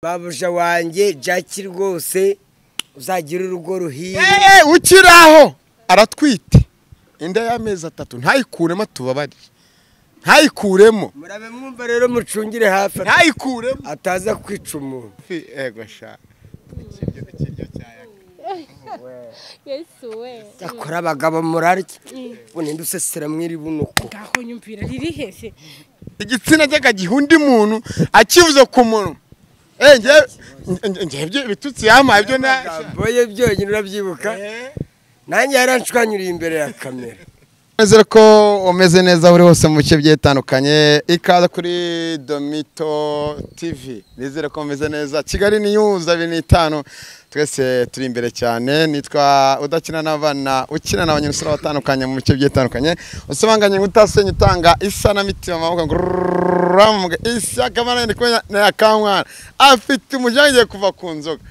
Babuja wanjye Jackie rwose uzagira urugo ruhire. Ukiraho aratwite inda y'amezi 3 ntayikuremo tubabarire ntayikuremo murabe mwumva rero mucungire hafi ntayikuremo ataza kwica umuntu. Ego sha kiryo cyaya Yesu we yakora abagabo murarya bone ndusesera mwiri bunuko ngaho nyumvira riri hese igitsina cy'akagihundi muntu akivuze ku muntu nje bitutsi yama ibyo na boye byonyine urabyibuka nanjye yaranshwanyuriye imbere ya kamera. Nezere ko umeze neza uri hose mu bice byetandukanye ikaza kuri Domito TV. Nezere ko umeze neza. Kigali News 25 twese turi imbere cyane nitwa udakina n'abana ukina n'abanyusura batandukanye mu bice byetandukanye usabanganye ngutasenye utanga isa na mitima amaboko nguramuga isa kamana ndi kwenya na kamwana afite umujyangiye kuva ku nzoga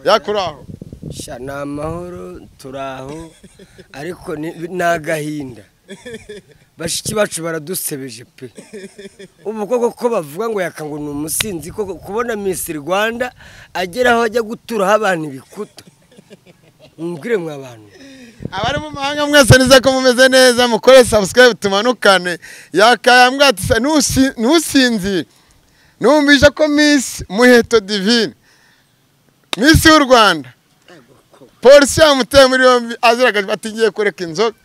yakuraho shana amahoro turaho ariko nagahinda bashiki bacu baradusebeje pe ubu koko bavuga ngo yakango ni umusinzi koko kubona Miss Rwanda ageraho ajya guturaho abantu ibikuta mbwire mwa abantu abari mu mahanga mwese nize ko mumeze neza mukore subscribe tumanukane yakayambwa ati nusinzi numvisha ko Miss Muheto Divine Miss y'u Rwanda polisi yamuteye muri yombi aziraga atingiye kureka inzoga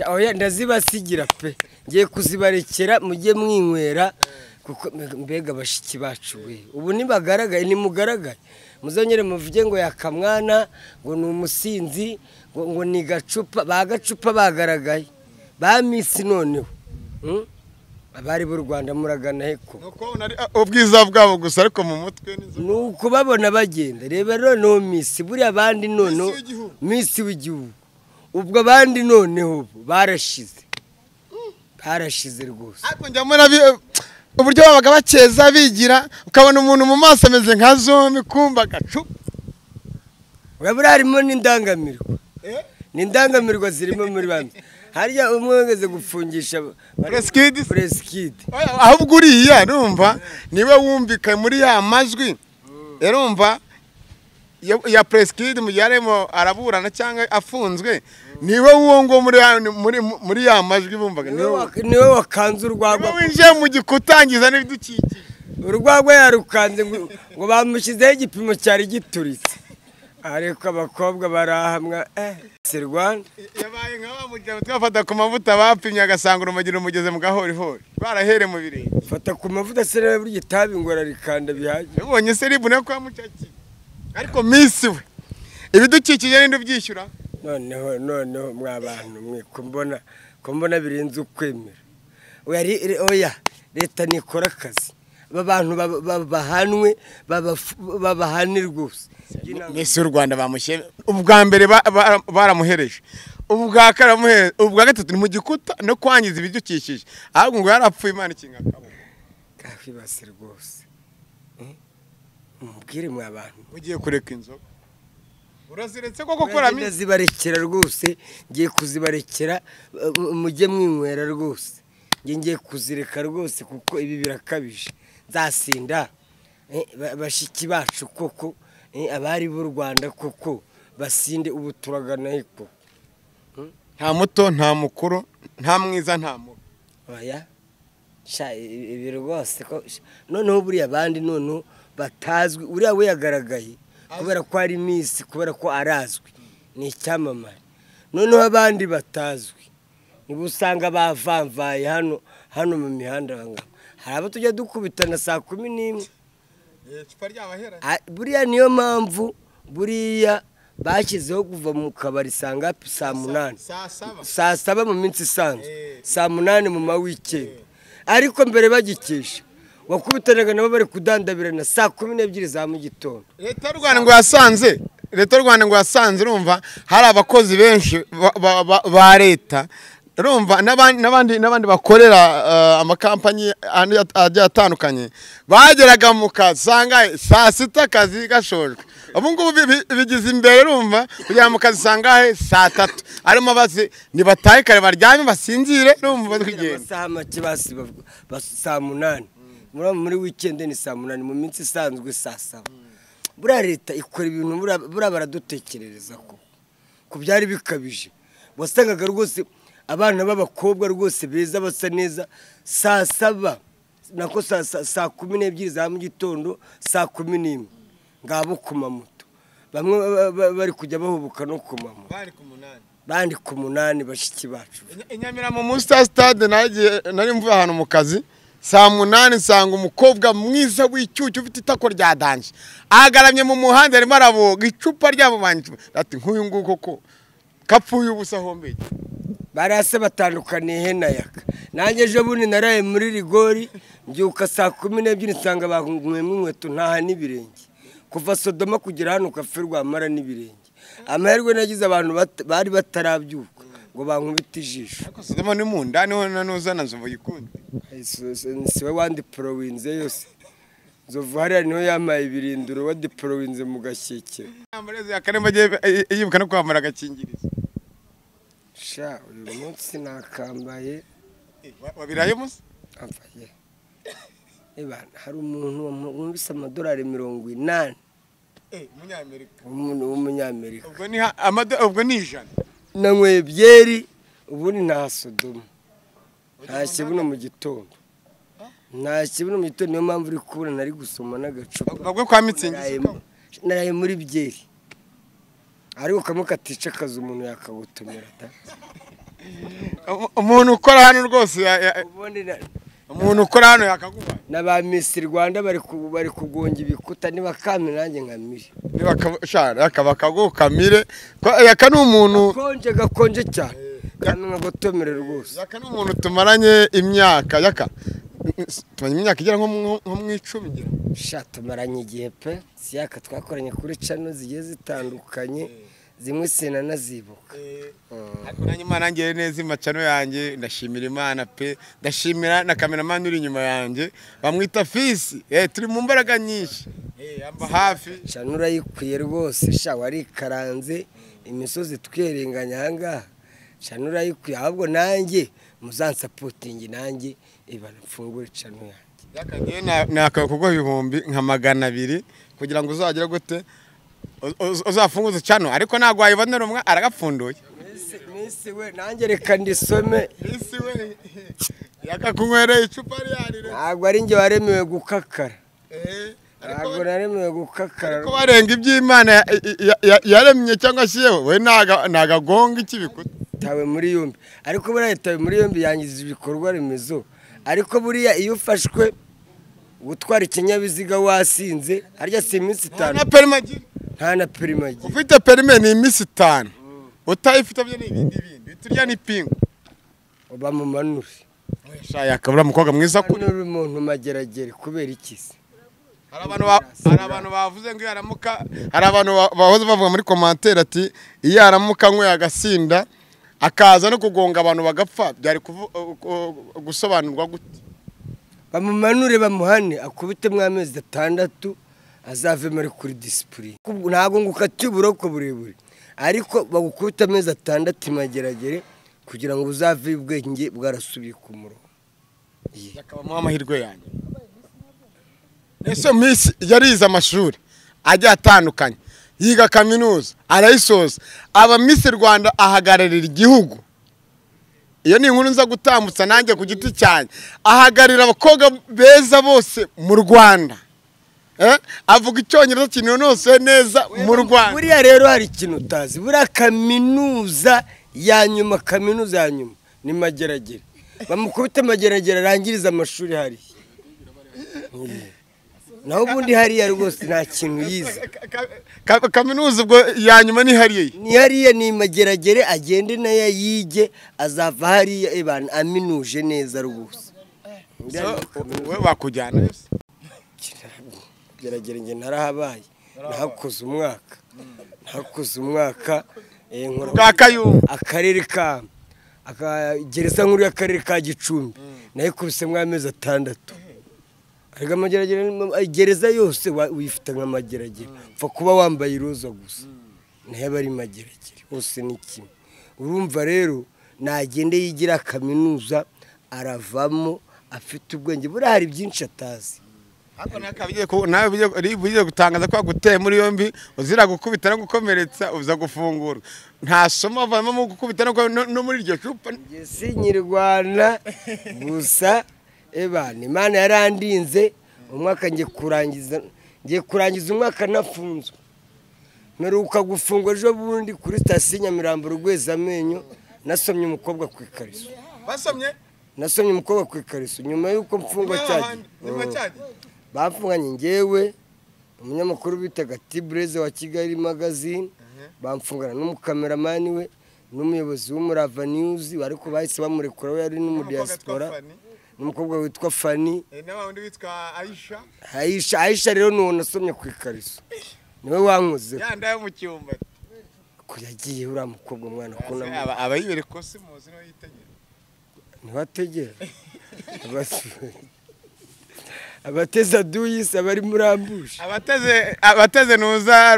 oya ndazibasigira pe ngiye kuzibarekera mujye mwinywera kuko mbega bashiki bacu we ubu nibagaragaye nimugaragaye muzongere muvuge ngo yakamwana ngo ni umusinzi ngo ni gacupa bagacupa bagaragaye ba Miss noneho abari b'u Rwanda muragana heko nuko ubwiza bwabo gusa ariko mu mutwe nuko babona bagenda reba noneho Miss buri abandi noneho Miss w'igihugu ubwo abandi noneho barashize rwose ariko njya mbona uburyo babaga bakeza bigira ukabona umuntu mu maso ameze nka zombi kumva gacupa urabura harimo n'indangamirwa zirimo muri bamwe harya umwe wegeze gufungisha Preskid ahubwo uriya numva niwe wumvika muri ya majwi urumva ya Preskid mu gihe arimo araburana cyangwa afunzwe niwe uwo ngo muri ya majwi bumvaga niwe wakanze urwagwa winjiye mu gikutangiza n'ibidukikije urwagwa yarukanze ngo bamushyizeho igipimo cyari gituritse ariko abakobwa barahamwa Rwanda yabaye nka bamujya twafata ku mavuta bapimye agasanga urumugiro umugeze mu gahorihori barahere mu birenge fata ku mavuta se nawe burya itabi ngora rikanda bihagije ubonye se ribune ko yamucaki ariko Miss we ibidukikije n'indi byishyura noneho mwabantu mwe kumbona birenze ukwemera oya leta nikora akazi aba bantu babahanwe babahanirwa rwose Miss y'u Rwanda bamushyeye ubwa mbere baramuhereje ubwa karamuhereje ubwa gatatu ni mu gikuta no kwangiza ibidukikije ahubwo ngo yarapfuye Imana ikingakabo kafibase rwose mubwire mwa bantu ugiye kureka inzoga uraziretse koko kora Miss zibarekera rwose ngiye kuzibarekera mujye mwinywera rwose ngiye kuzireka rwose kuko ibi birakabije zasinda bashiki bacu koko abari b'u Rwanda koko basinde ubu turagana heko nta muto nta mukuru nta mwiza nta mubi oya sha ibi rwose ko noneho buri abandi noneho batazwi uriya we yagaragaye kubera ko ari Miss kubera ko arazwi ni icyamamare noneho abandi batazwi niba usanga bavamvaye hano mu mihanda banga hari abo tujya dukubitana saa 11 buriya niyo mpamvu buriya bashyizeho kuva mu kabari sanga saa 8 saa 7 mu minsi isanzwe saa 8 mu ma weekend ariko mbere bagikesha wakubitanaga nabo bari kudandabirana saa 12 za mu gitondo leta y'u Rwanda ngo yasanze urumva hari abakozi benshi ba leta urumva n'abandi bakorera amakampani agiye atandukanye bageraga mu kazi sanga saa 6 akazi gashojwe ubu ngubu bigize imbere urumva kugira mu kazi sanga saa 3 arimo bazi nibataye kare baryame basinzire urumva twigenda saa make basi saa 8 muri weekend ni saa 8 mu minsi isanzwe saa 7 buriya leta ikora ibintu buriya baradutekerereza ko byari bikabije wasangaga rwose abana b'abakobwa rwose beza basa neza saa 7 nako saa 12 za mu gitondo saa 11 ngabo ku mamoto bamwe bari kujya bahubuka no ku mama bandi ku 8 bashiki bacu Inyamira mu Star Stade nari mvuye ahantu mu kazi saa 8 nsanga umukobwa mwiza w'icyucyo ufite itako rya danje ahagaramye mu muhanda arimo araboga icupa ry'abubanje ati nk'uyu nguko ko kapfuye ubusa hombeye barase batandukaniye hena yaka nanjye ejo bundi naraye muri rigori mbyuka saa 12 nsanga bagumwemo inkweto ntaha n'ibirenge kuva Sodoma kugera hano kafirwa amara n'ibirenge amahirwe nagize abantu bari batarabyuka ngo bankubita ijisho ariko Sodoma ni mu ndani ho nanuzana nzovu yikunde siwe wandi prowinze yose nzovu hariya niho yamaye ibirinduro wa diprowinze mu gashyekero ambareze yakarema yibuka no kwambara agakingirizo sha uyu munsi nakambaye wabiraye musa amfaye hari umuntu wumvise amadolari 80 umunyamerika w'umunyamerika ubwo ni ijana nanyweye byeri ubundi nta Sodoma nta kibuno mu gitondo niyo mpamvu uri kubona nari gusoma n'agacupa bagwe kwa mitsingi naraye muri byeri ariko kamwe katica akazi umuntu yakagutumira umuntu ukora hano rwose umuntu ukora hano yakaguha n'aba Miss Rwanda bari kugonga ibikuta niba kamwe nanjye nkamire akaba kagukamire yaka ni umuntu gakonje cyane kandi nkagotomere rwose yaka ni umuntu tumaranye imyaka tumaranye imyaka igera nko mu 10 ngira tumaranye igihe pe si yaka twakoranye kuri channel zigiye zitandukanye zimwe sena nazibuka ariko nanyuma nangiye neza imacano yanjye ndashimira Imana pe ndashimira na cameraman uri inyuma yanjye bamwita Fisi turi mu mbaraga nyinshi amba hafi channel urayikwiye rwose sha wari karanze imisozi twerenganya hanga channel urayikwiye ahubwo nanjye muzansapotingi nanjye ibana mfungure channel yanjye yakagiye nakakugwa 200 kugira ngo uzagira gute uzafunguza channel ariko nagwa yibonera umwe aragapfunduye Misi we nanjye reka ndisome Misi we yakakunywereye icupa ryarire ntabwo ari nge waremewe gukakara ntabwo naremewe gukakara ariko barenga iby'Imana yaremye cyangwa se we nagagonga ikibikuta tawe muri yombi ariko buriya tawe muri yombi yangiza ibikorwa remezo ariko buriya iyo ufashwe gutwara ikinyabiziga wasinze harya si iminsi 5 na permagi nta na permagi ufite perme ni iminsi 5 utayifite byo ni ibindi turya ni pingu uba mu manuri shaya kabura mukobwa mwiza kuri umuntu mageragere kubera ikisi hari abantu bavuze ngo yaramuka hari abantu bahoze bavuga muri commentaire ati iyo yaramuka nkwe agasinda akaza no kugonga abantu bagapfa byari gusobanurwa gute bamumanure bamuhane akubite mwamezi 6 azave muri kuri discipline ntago ngukati uburoko burebure ariko bagukubita amezi 6 mageragere kugira ngo uzave ubwenge bwarasubiye ku murongo yakaba mu amahirwe yanyu ese Miss yarize amashuri ajya atandukanye yiga kaminuza arayisoza aba Miss Rwanda ahagararira igihugu iyo ni inkuru nza gutambutsa nanjye ku giti cyane ahagarira abakobwa beza bose mu Rwanda avuga icyongereza kinonose neza mu Rwanda buriya rero hari ikintu utazi buriya kaminuza ya nyuma ni mageragere bamukubita mageragere arangiriza amashuri hari naho ubundi hariya rwose nta kintu yize kaminuza ubwo ya nyuma ni hariya ni mageragere agende nayo yige azava hariya ebana aminuje neza rwose we bakujyana geragere nge narahabaye nahakoze umwaka akarere ka gereza nkuru y'akarere ka Gicumbi nayikubise mwamezi 6 ariko amageragere gereza yose wifite nk'amageragere pfa kuba wambaye iroza gusa nayo bari mageragere hose ni kimwe urumva rero nagende yigira kaminuza aravamo afite ubwenge buriya hari byinshi atazi. nawe bigiye gutangaza ko aguteye muri yombi uzira gukubita no gukomeretsa uza gufungurwa nta somo avamo mu gukubita no muri iryo cupa. Si nyirwana gusa Imana yarandinze umwaka ngiye kurangiza umwaka nafunzwe. Meruka gufungwa ejo bundi kuri sitasiyo Nyamirambo Rwezamenyo nasomye umukobwa ku ikariso. Nasomye umukobwa ku ikariso nyuma y'uko mfungwa cyane. Bafunganye njyewe umunyamakuru bitaga Tibreze wa Kigali magazine, bamfungana n'umukameramani we n'umuyobozi w'Umurava News, ariko bahise bamurekura, we yari n'umudiaspora, n'umukobwa witwa Fani, n'abandi witwa Aisha rero nuwo nasomye ku ikariso niwe wankoze yanda yo mu cyumba ko yagiye uriya mukobwa mwana ko abayibere ko simuzi no yitegera ntibategera abateza duyise abari murambusha abateze nuza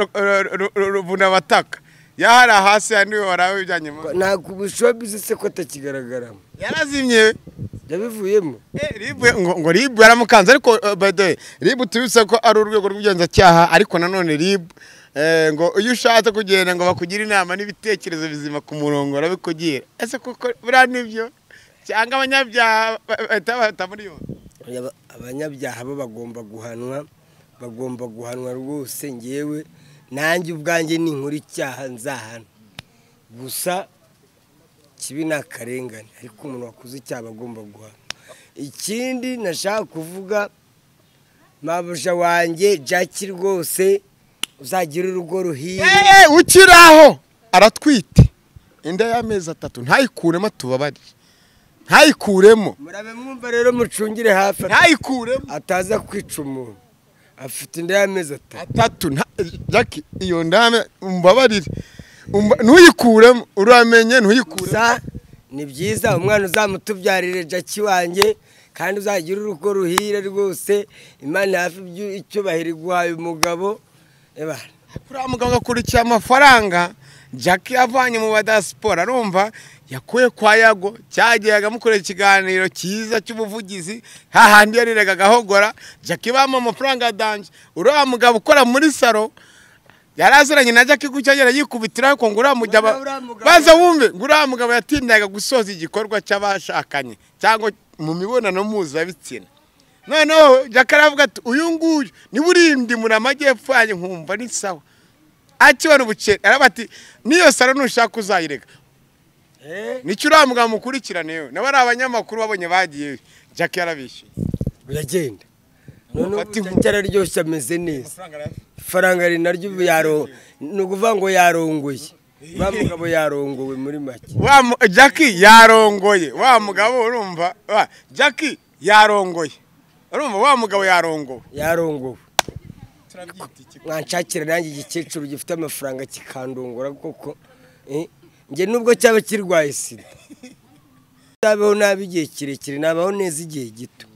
ruvuna bataka yahara hasi andi warawe bijanye mu nta kubushobize se ko atakigaragaramo yarazimye yabivuyemo ngo ribu yaramukanze ariko ribu tubise ko ari urwego rw'ubugenzacyaha ariko nanone ribu ngo iyo ushatse kugenda ngo bakugira inama n'ibitekerezo bizima ku murongo urabikugira ese kuko buriya nibyo cyangwa abanyabyaha bahita muri yo. Abanyabyaha bo bagomba guhanwa rwose. Ngewe nanjye ubwanjye ni inkuru icyaha nzahana gusa kibi ni akarengane, ariko umuntu wakoze icyaha agomba guhanwa. Ikindi nashaka kuvuga mabuja wanjye Jackie rwose uzagira urugo ruhire. Ukiraho aratwite inda y'amezi 3 ntayikuremo tubabarire ntayikuremo. Murabe mwumva rero mucungire hafi ntayikuremo ataza kwica umuntu afite inda y'amezi 3. Jackie iyo ndame umbabarire ntuyikuremo uramenye ntuyikuremo. Ni byiza umwana uzamutubyarire Jackie wanjye kandi uzagira urugo ruhire rwose. Imana hafi icyubahiro iguhaye umugabo kuri mugabo gakurikiye amafaranga Jackie yavanye mu badaspora arumva yakuye kwa Yago cyagiye agamukorera ikiganiro cyiza cy'ubuvugizi hahandi yariraga gahogora Jackie bama amafaranga danje uriya mugabo ukora muri salo yaraziranye na Jackie gucyagera yikubitira ko ngura mujaba baza wumve ngura mugabo yatindaga gusoza igikorwa cy'abashakanye cyangwa mu mibonano mpuzabitsina. Noneho Jackie aravuga ati uyu nguyu ni burindi muri amajyepfo yanjye nkumva ni sawa akibona ubucere arabati niyo salo nushaka uzayireka nicyo uriya mugabo mukurikirane nawe ari abanyamakuru babonye bagiye Jackie yarabishyuye uragenda none cyararyoshye ameze neza ifaranga rinaryo ni ukuvuga ngo yarongoye wa mugabo yarongowe muri make Jackie yarongoye wa mugabo urumva Jackie yarongoye urumva wa mugabo yarongowe mwanshakira nanjye igikecuru gifite amafaranga kikandongora koko nge nubwo cyaba kirwaye sida cyabaho nabi igihe kirekire nabaho neza igihe gito.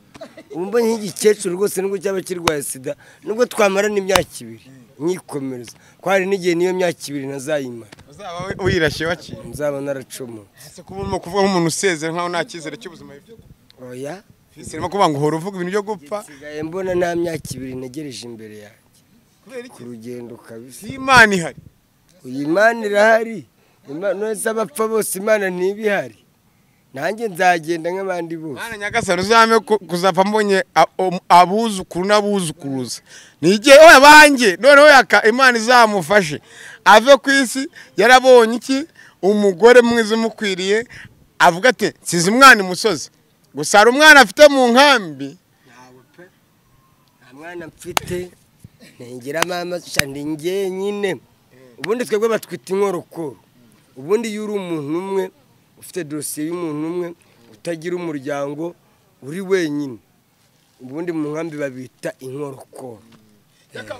Umva nk'igikecuru rwose nubwo cyaba kirwaye sida nubwo twamara n'imyaka 2 nyikomereza ko hari n'igihe niyo myaka 2 ntazayimara uzaba wirashye waki nzaba naracomo ese kuba kuvuga nk'umuntu usezera nkaho nta cyizere cy'ubuzima bifite. Oya Fisirimo kuba ngo horo uvuga ibintu byo gupfa sigaye mbona nta myaka 2 negereje imbere yanjye ku rugendo kabisa. Imana ihari Imana irahari. Imana z'abapfa bose Imana ntibihari nanjye nzagenda nk'abandi bose. Mana Nyagasani uzame kuzapfa mbonye abuzukuru n'abuzukuruza nigiye oya banjye noneho yaka Imana izamufashe ave ku isi yarabonye iki umugore mwiza umukwiriye avuga ati size umwana imusozi gusara umwana afite mu nkambi nawe pe nta mwana mfite nengera mama cyane nge nyine ubundi twebwe batwita inkorokoro. Ubundi yuri umuntu umwe ufite dosiye y'umuntu umwe utagira umuryango uri wenyine ubundi mu nkambi babita inkorokoro.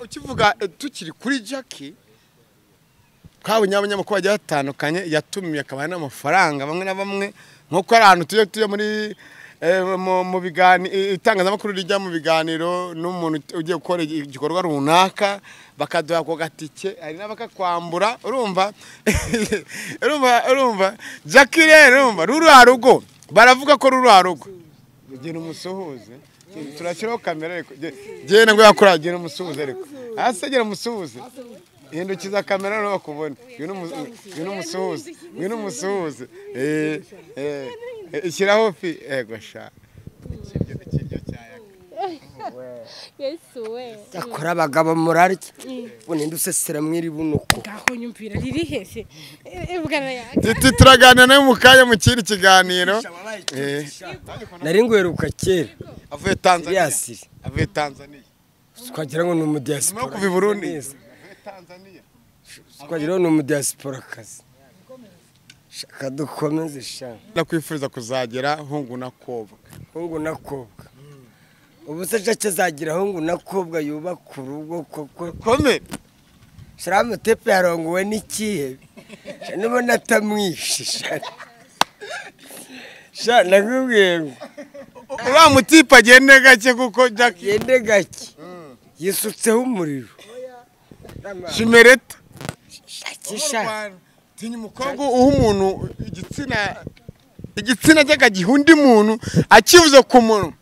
Ukivuga tukiri kuri Jackie kabonye abanyamakuru bagiye batandukanye yatumiye akabana n'amafaranga bamwe na bamwe nko ari ahantu tujye muri mu biganiro itangazamakuru rijya mu biganiro n'umuntu ugiye gukora igikorwa runaka bakaduha ko gatike ari n'abakakwambura urumva urumva Jackie rero urumva ruriya rugo baravuga ko ruriya rugo genda umusuhuze turashyiraho kamera ariko genda ngo yakora genda umusuhuze ariko hasi genda umusuhuze hindukiza kamera no bakubona ngwino umusuhuze ishyiraho fi ego sha kiryo cyayaga Yesu we. Yakora abagabo murarya ubundi ndusesera mwiri bunuko Ngaho nyumvira riri hese. Bwana ya. turaganira nawe mu kanya mu kindi kiganiro nari ngweruka kera avuye Tanzania twagira ngo ni umudiaspora kuva i Burundi twagira ngo ni umudiaspora kazi shaka dukomeze sha ndakwifuriza kuzagera hungu na kobwa ubu se cyace zagira hungu na kobwa yubaka urugo koko kome Shiramu tepe yarongowe n'ikihebe nubona atamwishisha sha nakubwiye ngo uriya mutipe agende gake kuko yende gake yisutseho umuriro shimereta shakisha tinya umukobwa uha umuntu igitsina cy'agagiha undi muntu akivuze ku muntu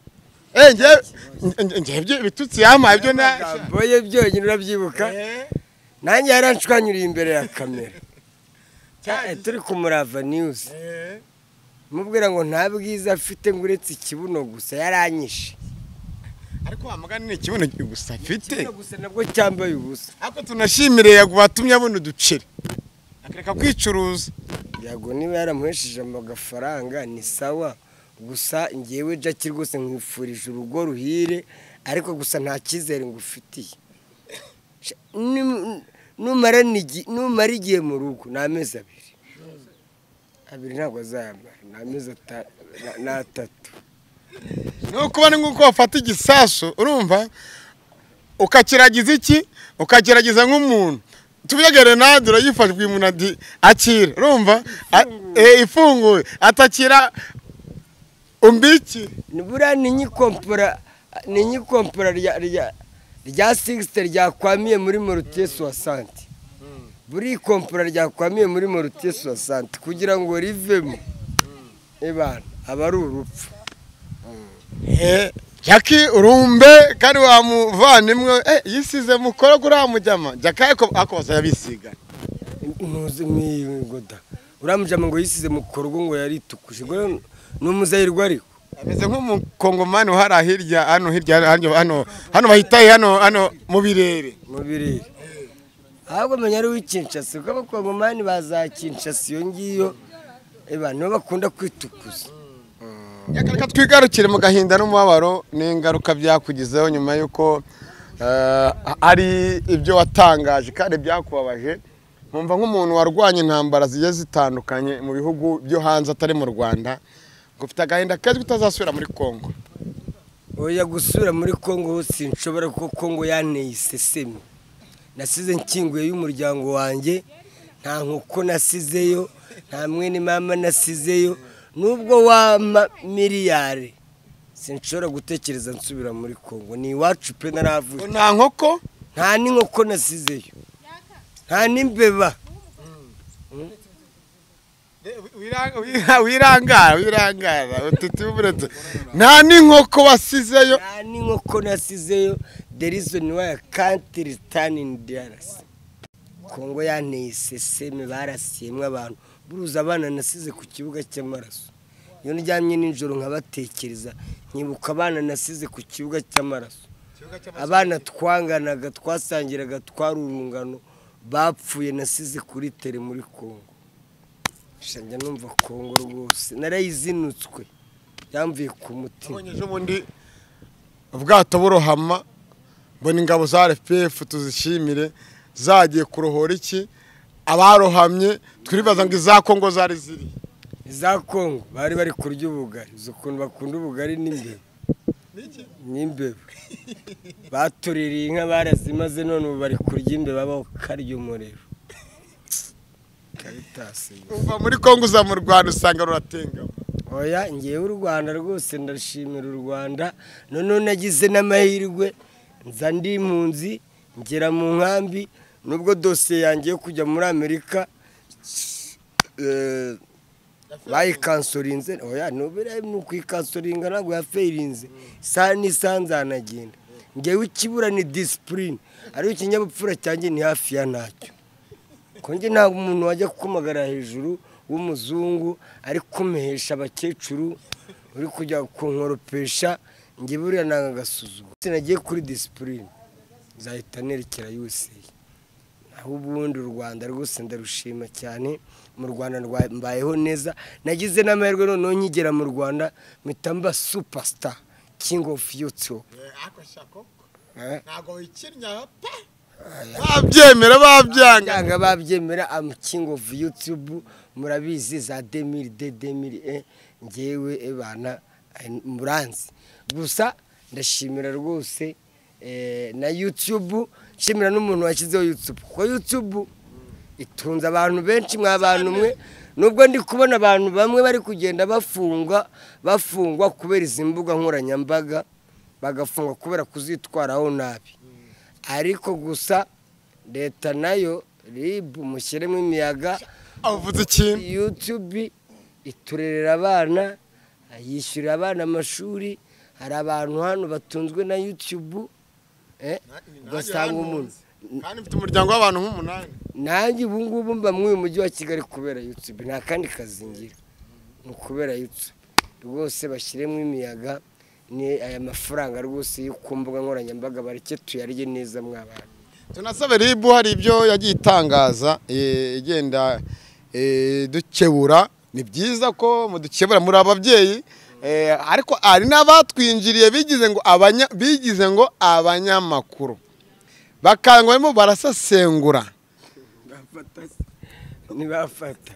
njye ibitutsi yampaye ibyo boye byonyine urabyibuka nanjye yaranshwanyuriye imbere ya kamera turi ku Murava News mubwira ngo nta bwiza afite ngo uretse ikibuno gusa yaranyishe ariko wamugani ni ikibuno gusa afite gusa nabwo cyambaye ubusa ariko tunashimire yagubatumye abona uduceri akareka kwicuruza yago niba yaramuhesheje amafaranga ni sawa gusa ngewe Jackie rwose nkwifurije urugo ruhire ariko gusa nta cyizere ngufitiye numara igihe mu rugo ni amezi abiri ntabwo azayamara ni amezi 3 nuko ubona nk'uko wafata igisasu urumva ukakiragiza iki ukakiragiza nk'umuntu tubiyegere nadura yifashwe umuntu ati akira urumva ifunguye atakira umbiki nibura ni nyikompora rya 60 ryakwamiye muri Mortier 60 buri kompora ryakwamiye muri Mortier 60 kugira ngo rivemo ebana abari urupfu Jackie urumbe kandi wamuvandimwe yisize mukora kuri amujyama Jackie akoza yabisiga ntuzi mwigoda uramujyama ngo yisize mukorwa ngo yaritukuje ngo numuzayirwa ariko ameze nk'umukongomani uhara hirya hano bahitaye hano mu birere ahubwo menya ari w'ikinshasi kuko abakongomani bazakinshasi iyo ngiyo nibo bakunda kwitukuza reka twigarukire mu gahinda n'umubabaro n'ingaruka byakugizeho nyuma y'uko ari ibyo watangaje kandi byakubabaje nkumva nk'umuntu warwanya intambara zigiye zitandukanye mu bihugu byo hanze atari mu Rwanda ufite agahinda keza utazasubira muri Kongo oya gusubira muri Kongo sinshobora kuko Kongo yanteye isesemi nasize nkinguye y'umuryango wanjye nta nkuko nasizeyo nta mwene mama nasizeyo nubwo wama miliyari sinshobora gutekereza nsubira muri Kongo ni iwacu pe naravuye nta nkoko nta n'inkoko nasizeyo nta n'imbeba wirangara utituburetse nta n'inkoko wasizeyo nta n'inkoko nasizeyo the reason why I can't return in DRC Kongo yanteye iseseme barasiyemwe abantu buruza abana nasize ku kibuga cy'amaraso iyo ndyamye nijoro nkabatekereza nkibuka abana nasize ku kibuga cy'amaraso abana twanganaga twasangiraga twarurungano bapfuye nasize kuri tere muri Kongo shanja numva Kongo rwose narayizinutswe yamviye ku mutima ejo bundi ubwato burohama mbona ingabo za RPF tuzishimire zagiye kurohora iki abarohamye turibaza ngo iza Kongo zari ziri iza Kongo bari kurya ubugari ukuntu bakunda ubugari n'imbeba batuririye inka barazimaze none ubu bari kurya imbeba bakarya umuriro uva muri Kongo uza mu Rwanda usanga ruratengama oya ngewe u Rwanda rwose ndashimira u Rwanda none nagize n'amahirwe nza ndi impunzi ngera mu nkambi nubwo dosiye yanjye yo kujya muri Amerika bayikansorinze oya nubira nukwikasoringa ntabwo yafeirinze saa n'isanzanagenda ngewe ikibura ni discipline ariyo ikinyabupfura cyanjye ni hafi ya ntacyo ko njye nta umuntu wajya kukumagara hejuru w'umuzungu ari kumehesha abakecuru uri kujya kunkoropesha njye buriya nanga agasuzuguro sinagiye kuri discipline nzahita nerekera USA aho ubundi u Rwanda rwose ndarushima cyane mu Rwanda mbayeho neza nagize n'amahirwe noneho nkigera mu Rwanda mpita mba superstar king of YouTube ntago wikirnya pe babyemera babyemera am king of YouTube murabizi za 2000 ngewe ebana muranzi gusa ndashimira rwose na YouTube shimira n'umuntu washyizeho YouTube ko YouTube itunze abantu benshi mw'abantu mwe nubwo ndi kubona abantu bamwe bari kugenda bafungwa kubera izi mbuga nkoranyambaga bagafungwa kubera kuzitwaraho nabi ariko gusa leta nayo RIB mushyiremo imiyaga avuze ikintu YouTube iturerera abana yishyurira abana amashuri hari abantu hano batunzwe na YouTube ugasanga umuntu kandi mfite umuryango w'abantu nk'umunani nanjye ubu ngubu mba mw'uyu mujyi wa Kigali kubera YouTube nta kandi kazi ngira ni ukubera YouTube rwose bashyiremo imiyaga ni aya mafaranga rwose yo ku mbuga nkoranyambaga bareke tuyarye neza mw'abantu tunasabe RIB hari ibyo yagiye itangaza igenda dukebura ni byiza ko mudukebura muri ababyeyi ariko hari n'abatwinjiriye bigize ngo abanyamakuru bakangwemo barasesengura ntibafata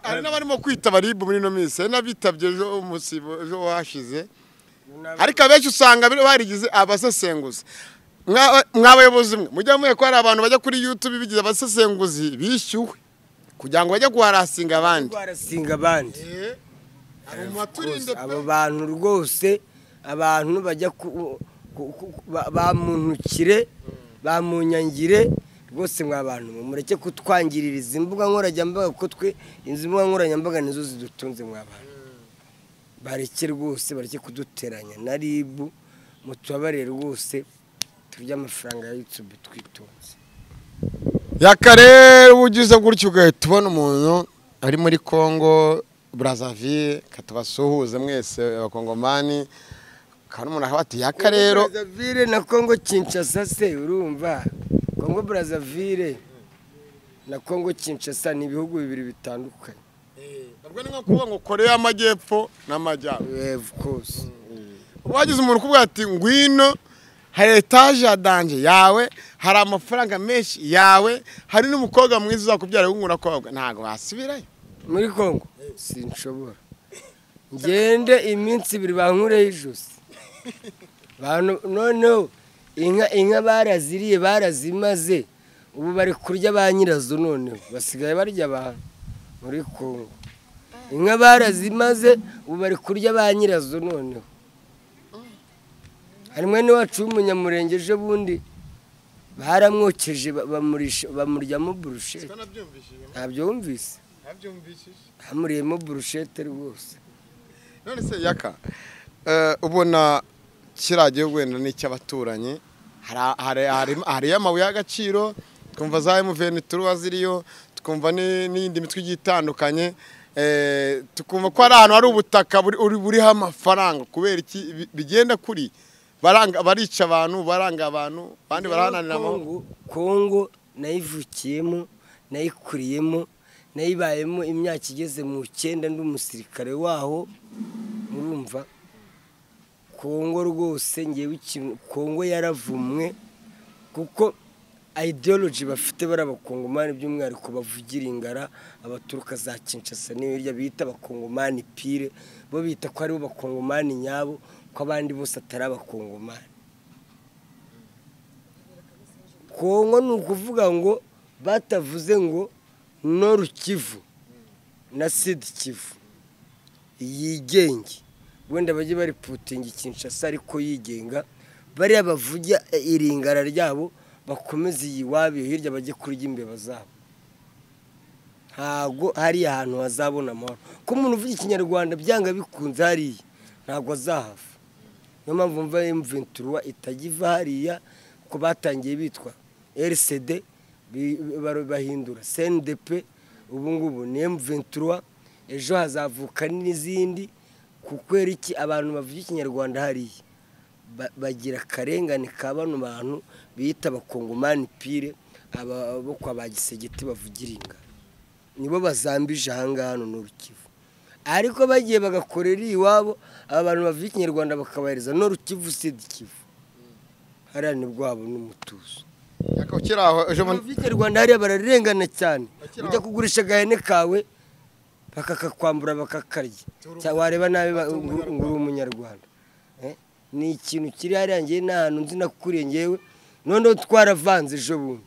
hari n'abarimo kwitaba RIB muri ino minsi hari n'abitabye ejo washize ariko abenshi usanga barigize abasesenguzi mw'abayobozi mwe mujya muye ko hari abantu bajya kuri YouTube bigize abasesenguzi bishyuwe kugira ngo bajye guharasinga abandi abo bantu rwose abantu bajya bamuntukire bamunyangire rwose mw'abantu mureke kutwangiririza imbuga nkoranyambaga ko twe izi mbuga nkoranyambaga nizo zidutunze mw'abantu bareke rwose bareke kuduteranya na RIB mutubabarire rwose turya amafaranga ya YouTube twitunze yakarere ugize gutyo ugahita ubona umuntu ari muri Congo Brazzaville katubasuhuze mwese abakongomani kandi umuntu akabati yakarero Brazzaville na Congo Kinshasa se urumva Congo Brazzaville na Congo Kinshasa ni ibihugu bibiri bitandukanye nabwo ni nko kuvuga ngo Korea y'Amajyepfo n'Amajyaruguru of course wagize umuntu kuvuga ati ngwino hari etaje adanje yawe hari amafaranga menshi yawe hari n'umukobwa mwiza uzakubyara w'ungura kobwa ntago wasubirayo muri Congo sinshobora ngende iminsi ibiri bankureho ijosi noneho inka baraziriye barazimaze ubu bari kurya ba nyirazo noneho basigaye barya abantu muri Congo inka barazimaze ubu bari kurya ba nyirazo noneho hari mwene wacu w'umunyamurenge ejo bundi baramwokeje bamuryamo burushete ntabyo wumvise bamuriyemo burushete rwose none se yaka ubona kiriya gihugu wenda n'icy'abaturanyi hariyo amabuye y'agaciro twumva za M23 ziriyo tukumva n'iyindi mitwe igiye itandukanye tukumva ko ari ahantu hari ubutaka buriho amafaranga kubera iki bigenda kuri barica abantu baranga abantu bandi barahananira Congo nayivukiyemo nayikuriyemo nayibayemo imyaka igeze mu 9 ndi umusirikare waho murumva Congo rwose ngewe ikintu Congo yaravumwe kuko ideology bafite barabakongomani by'umwihariko bavugira ingara abaturuka za Kinshasa n'ibirya bita abakongomani pire bo bita ko ari bo bakongomani nyabo ko abandi bose atari abakongomani Congo ni ukuvuga ngo batavuze ngo Nord Kivu na Sud Kivu yigenge wenda bajye bari putinga Kinshasa ariko yigenga bari abavuga iringara ryabo bakomeze yiwabiye hirya bajye kurya imbeba zabo ntabwo hariya ahantu hazabona amahoro ko umuntu uvuga ikinyarwanda byanga bikunze hariya ntabwo azahava niyo mpamvu mva M23 itajya iva hariya ko batangiye bitwa RCD bahindura CNDP ubu ngubu ni M23 ejo hazavuka n'izindi kuko iki abantu bavuga ikinyarwanda hariya bagira akarengane ka bano bantu bita abakongomani pire abo kwa bagisegeti bavugira inga nibo bazambije ahangaha hano n'urukivu ariko bagiye bagakorera iwabo abantu bavuga ikinyarwanda bakabahereza n'urukivu sidikivu hariya nibwo wabo n'umutuzo yakokiraho ejo bavuga ikinyarwanda hariya bararengana cyane ujya kugurisha agahene kawe bakakakwambura bakakarya cyangwa wareba nabi ngo uri umunyarwanda ni ikintu kiri hariya ngewe n'ahantu nzi nakuriye ngewe noneho twaravanze ejo bundi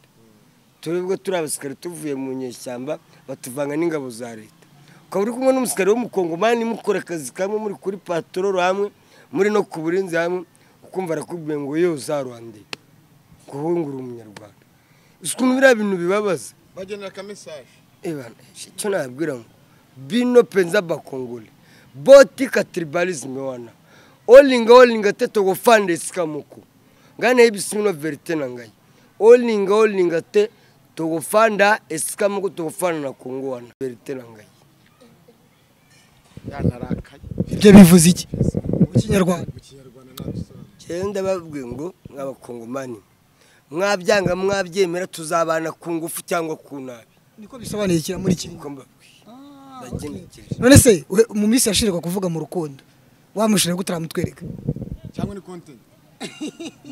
turibwo turi abasikari tuvuye mu nyeshyamba batuvanga n'ingabo za leta ukaba uri kumwe n'umusikari w'umukongomani mukora akazi kamwe muri kuri patororo hamwe muri no ku burinzi hamwe ukumva arakubwiye ngo yo za rwanda guhungura umunyarwanda ukuntu biriya bintu bibabaza bagenera ka message icyo nabwira ngo bino penza bakongole boti katribalisme wana olinga te togofanda esikamuko ngana ibisino verite nangaye olinga te togofanda esikamuko togofanda na Kongo wana verite nangaye yanarakaye ibyo bivuze iki mu kinyarwanda cyenda babwiye ngo nk'abakongomani mwabyanga mwabyemera tuzabana ku ngufu cyangwa ku nabi niko bisobanuye iki muri iki none se mu minsi yashirwa kuvuga mu rukundo wamushira gutaramutwereka cyangwa ni content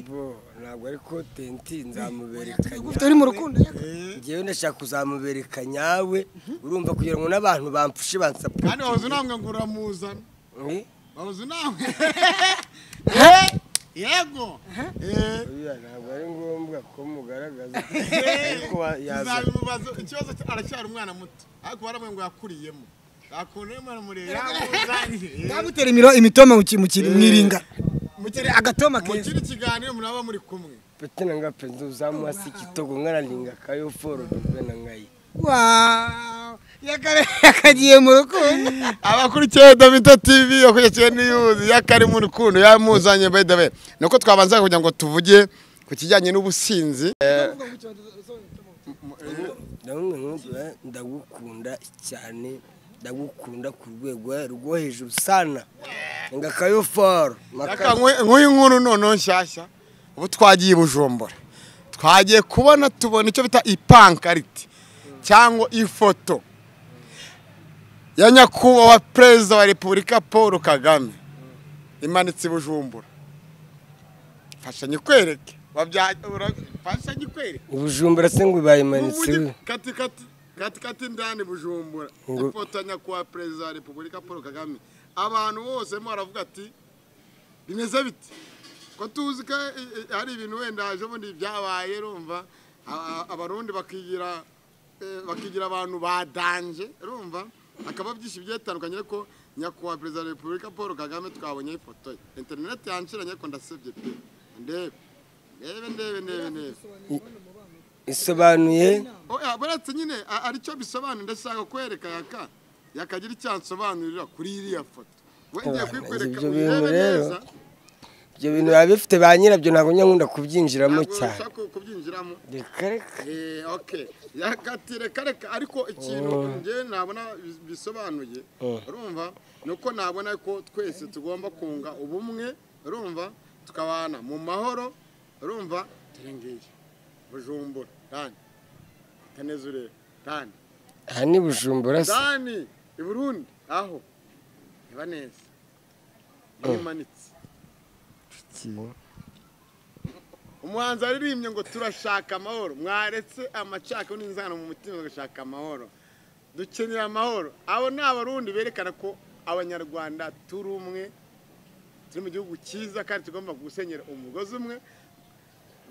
bo ntabwo ari content nzamuberekanya ufite uri mu rukundo ngewe ndashaka kuzamubereka nyawe urumva kugira ngo n'abantu bampfushe bansapota kandi wabuze namwe ngo uramuzana wabuze namwe yego ntabwo ari ngombwa ko mugaragaza ariko yazabimubazo ikibazo aracyari umwana muto ariko baramwe ngo yakuriyemo akunema mureye yamutera imitoma mwiringa mutere agatoma keza mukiri kiganiro muraba muri kumwe petena ngape nzuzamu hasi kitogo ngaralinga kayo foro bena ngai wow yakagiye mu rukundo abakurikiye Domito TV yakurikiye niyuzi yakari mu rukundo yamuzanye by the way nuko twabanza kugira ngo tuvuge ku kijyanye n'ubusinzi ndagukunda cyane ndagukunda ku rwego rwo hejuru sana ngakayo foro nk'uyu nkuru noneho nshyashya ubu twagiye Bujumbura twagiye tubona icyo bita ipankarite cyangwa ifoto ya nyakubahwa perezida wa Repubulika Paul Kagame imanitse Bujumbura fasha nyikwereke fasha nyikwereke Bujumbura se ngo bayimanitse kati ndani Bujumbura ifoto ya nyakubahwa perezida wa Repubulika Paul Kagame abantu bose mo baravuga ati bimeze biti ko tuzi ko hari ibintu wenda aje bundi byabaye rumva abarundi bakigira abantu badanje rumva akaba byinshi byetandukanye ko nyakubahwa perezida wa Repubulika Paul Kagame twabonye ifoto ye internet yanshiranye ko ndasebye pe ndebe isobanuye baretse nyine aricyo bisobanuye ndashaka kwereka yakagira icyansobanurira kuri iriya foto wengeye kwikwereka rero ibyo bintu biba bifite ba nyirabyo ntabwo nkunda kubyinjiramo cyane kubyinjiramo reka okay reka ariko ikintu ngewe nabona bisobanuye urumva nuko nabona ko twese tugomba kunga ubumwe urumva tukabana mu mahoro urumva turengeye Bujumbura kandi kanezure kandi aha ni Bujumbura se kandi i Burundi aho iba neza imanitse umuhanzi aririmbye ngo turashaka amahoro mwaretse amacaka n'inzano mu mutima bagashaka amahoro dukeneye amahoro abo ni abarundi berekana ko abanyarwanda turi umwe turi mu gihugu cyiza kandi tugomba gusenyera umugozi umwe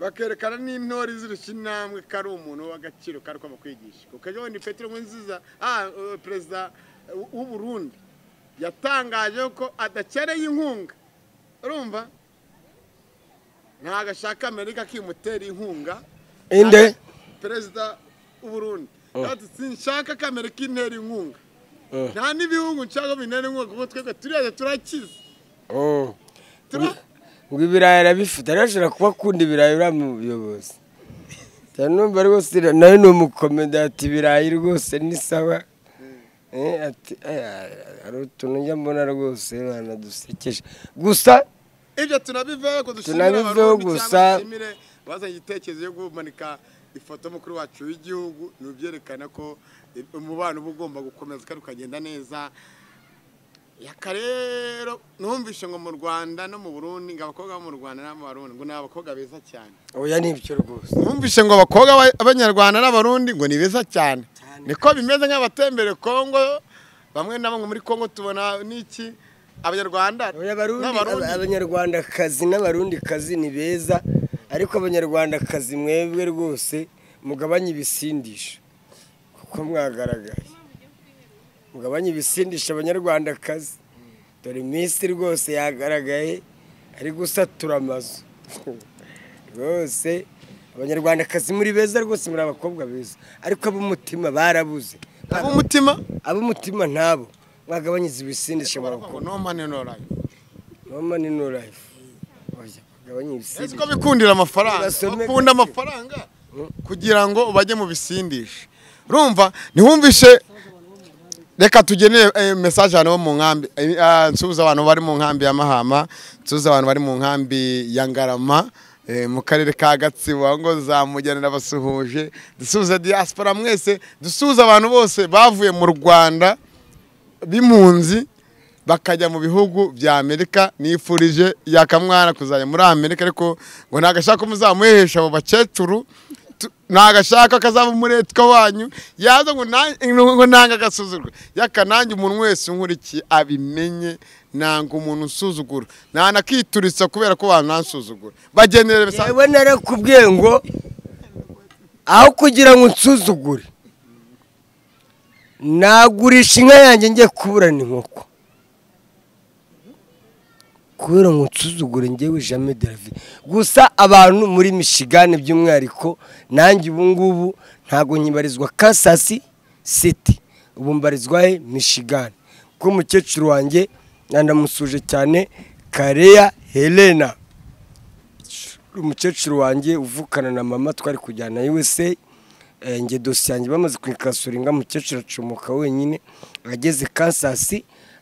bakerekana n'intore zirusha intambwe ko ari umuntu w'agaciro kandi ugomba kwigisha kuko ejo ni Petero Nkurunziza perezida w'u Burundi yatangaje ko adakeneye inkunga urumva ntago ashaka Amerika kimutera inkunga inde perezida w'u Burundi ati sinshaka kamera k'intera inkunga nta n'ibihugu nshaka bintera inkunga kuko twebwe turiya turakize ngo ibirayi arabifite arashobora kuba akunda ibirayi uriya muyobozi numva rwose nawe ni umukomedi ati ibirayi rwose ni sawa hari utuntu njya mbona rwose banadusekeje gusa ibyo tunabiveho ko tunabiveho gusa bazanye igitekerezo cyo gumanika ifoto y'umukuru wacu w'igihugu ni ubyerekana ko umubano uba ugomba gukomeza kandi ukagenda neza rero numvishe ngo mu Rwanda no mu Burundi ngo abakobwa bo mu Rwanda n'abo mu Burundi ngo ni abakobwa beza cyane oya nibyo rwose numvishe ngo abakobwa b'Abanyarwanda n'Abarundi ngo ni beza cyane niko bimeze nk'abatembere Kongo bamwe na bamwe muri Kongo tubona n'iki Abanyarwanda Abanyarwandakazi n'Abarundikazi ni beza ariko Abanyarwandakazi mwebwe rwose mugabanye ibisindisha kuko mwagaragaye mugabanye ibisindisha Abanyarwandakazi dore iminsi rwose yagaragaye ari gusatura amazu rwose Abanyarwandakazi muri beza rwose muri abakobwa beza ariko ab'umutima barabuze ab'umutima ntabo bagabanyiriza ibisindisha mu bakobwa no money no life bagabanye ibisindisha ese ko bikundira amafaranga bakunda amafaranga kugira ngo bajye mu bisindisha urumva ntiwumvishe reka tugeneye message hano mu nkambi nsubiza abantu bari mu nkambi ya Mahama nsubiza abantu bari mu nkambi ya Ngarama mu karere ka Gatsibo ngo zamugenera basuhuje dusubiza diaspora mwese dusubiza abantu bose bavuye mu Rwanda b'impunzi bakajya mu bihugu bya Amerika nifurije yakamwana kuzajya muri Amerika ariko ngo nagashaka muzamuhesha abo bakecuru nagashaka kazaba umuretwa wanyu yaza ngo nanga gasuzugura yakanange umuntu wese unkurikiye abimenye nanga umuntu usuzugura nanakituritsa kubera ko banansuzugura bagenere besa yewe narakubwiye ngo aho kugira ngo nsuzugure nagurisha inka yanjye ngiye kuburana inkoko kubera ngo nsuzugure ngewe jamais de la vie gusa abantu muri Michigan by'umwihariko nanjye ubu ngubu ntago nyibarizwa Kansas City ubu mbarizwa Michigan ko umukecuru wanjye nandamusuje cyane Kareya Helena umukecuru wanjye uvukana na mama twari kujyana USA nge dosiye yanjye bamaze kwikasuringa umukecuru acumuka wenyine ageze Kansas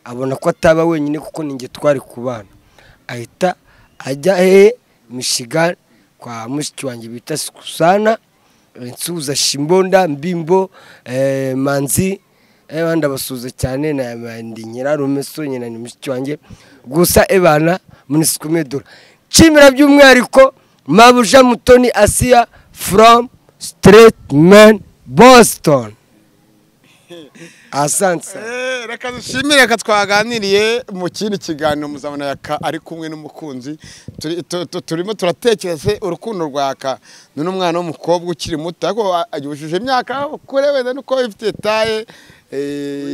abona ko ataba wenyine kuko ninge twari kubana ahita ajya Michigan kwa mushiki wanjye bita Susana nsuza Shimbonda Mbimbo Manzi banda basuza cyane na ndi nyirarume so nyina ni mushiki wanjye gusa ebana munisikumedura chimira by'umwihariko Mabuja Mutoni Asia from Straight Man Boston Asante reka dushimire reka twaganiriye mu kindi kiganiro muzabona yaka ari kumwe n'umukunzi turimo turatekereza urukundo rwaka none umwana w'umukobwa ukiri muto ariko agishuje imyaka kure wenda nuko ifite taye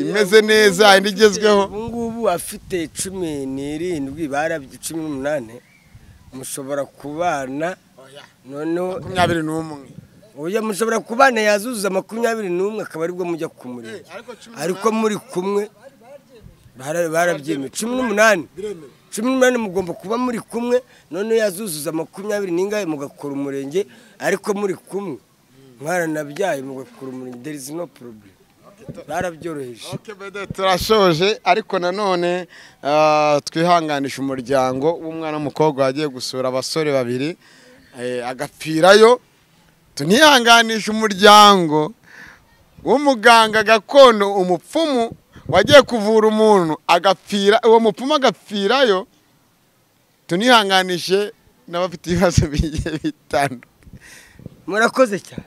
imeze neza indi igezweho ngubu afite 17 barabye 18 mushobora kubana none 21 oya mushobora kubana yazuza 21 akaba aribwo mujya kumureba ariko muri kumwe barabyemeye 18 mugomba kuba muri kumwe none yazuzuza 20 ningaye mugakora umurenge ariko muri kumwe mwaranabyaye mugakora umurenge there is no problem barabyoroheje turashoje ariko nanone twihanganisha umuryango w'umwana w'umukobwa wagiye gusura abasore babiri agapfirayo tunihanganisha umuryango w'umuganga gakondo umupfumu wagiye kuvura umuntu agapfira uwo mupfumu agapfirayo tunihanganishe n'abafite ibibazo bigiye bitandukanye murakoze cyane